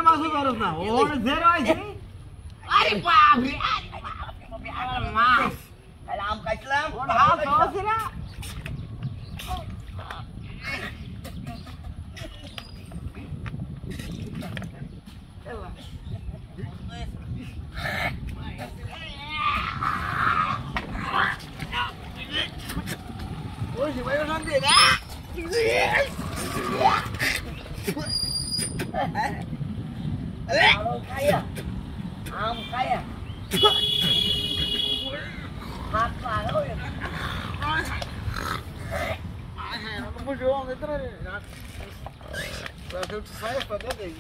মাছ ধরছ না ওরে জেরো আইছে আরে বাপ রে আরে মাছ আরে আম কাটলাম ওর হাত ধরছে না ওই যে ভাই শান্তি না আম খায়া হাত পাগল বুঝো আমি তো sai pada dei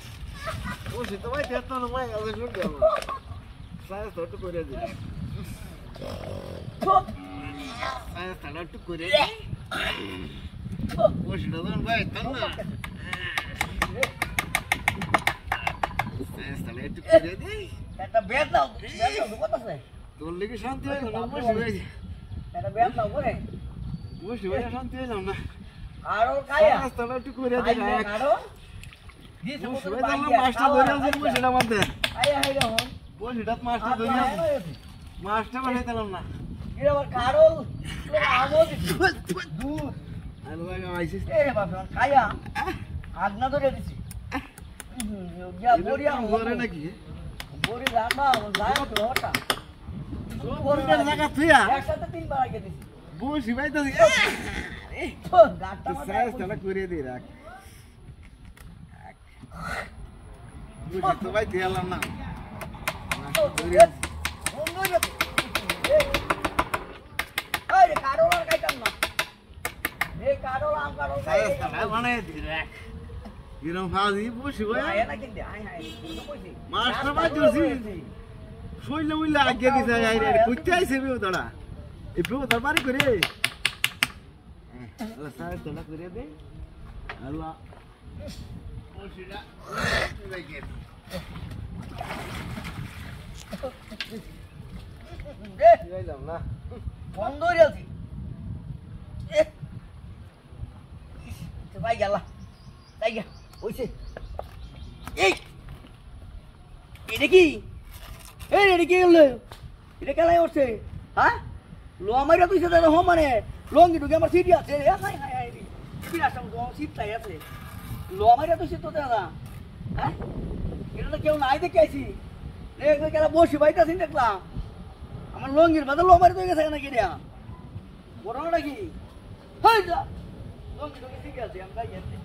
hoje tu vai ter todo mais as jogando sai só tu correr dele sai só tu correr hoje não vai tanto sai só tu correr dele এটা বেদ দাও কত আছে তোর লাগি শান্তি হইল না বসে ভাই এটা বেদ দাও করে বসে ভাই শান্তি হইল না আরো খায়া রাস্তাটা একটু করে দে আরো দি সব মাছটা ধরে আছে বসেটা মধ্যে আয় আয় রে হন বসেটাত মাছটা ধরে আছে মাছটা বানাইতাম না এর আবার কারল আমো দিছি দূর আলো ভাই আইছিস এ বাবা খায়া আগনা ধরে দিছি ইয়া বড়িয়া ধরে নাকি বড়ি রামা যায় তো হটা বড়ির জায়গা থিয়া একসাথে তিনবার আগে দিছি বসি ভাই তো তো গাটটা সাইজ তাহলে করে দে রাখ বুঝি তো ভাই দিলাম না বন্ধু এই কারোর আর কাইতাম না এই কারোর আম কারোর সাইজ তাহলে মানে দে রাখ এরকম ফাজি বসি ভাই আয় না কিন্তু আয় আয় তো কইছি মাস্টার ভাই জুসি শৈল উইলা আগে দিছে আই রে কইতে আইছে বিও দড়া এই বিও দরবারি করে la sai tola করে দে আল্লাহ ওশিরা লাগে দে যাইলাম না বন্ধ হয়ে যাচ্ছে তো ভাই গেল তাই গা ওইছে এই এটা কি এই এটা কি হলো এটা কেলাই উঠছে হ্যাঁ লো আমারে তুই সাথে হো মানে লঙ্গি ঢুকে আমার সিটি আছে হাই হাই হাই কি আসম গো সিট তাই আছে লো আমারে তুই সিট তো দাদা হ্যাঁ এটা তো কেউ নাই দেখে আইছি রে কেলা বসি বাইতাছিস দেখলাম আমার লঙ্গির মধ্যে লো আমারে তুই গেছে নাকি রে বড় নাকি হাই যা লঙ্গি ঢুকে ঠিক আছে আমরা যাচ্ছি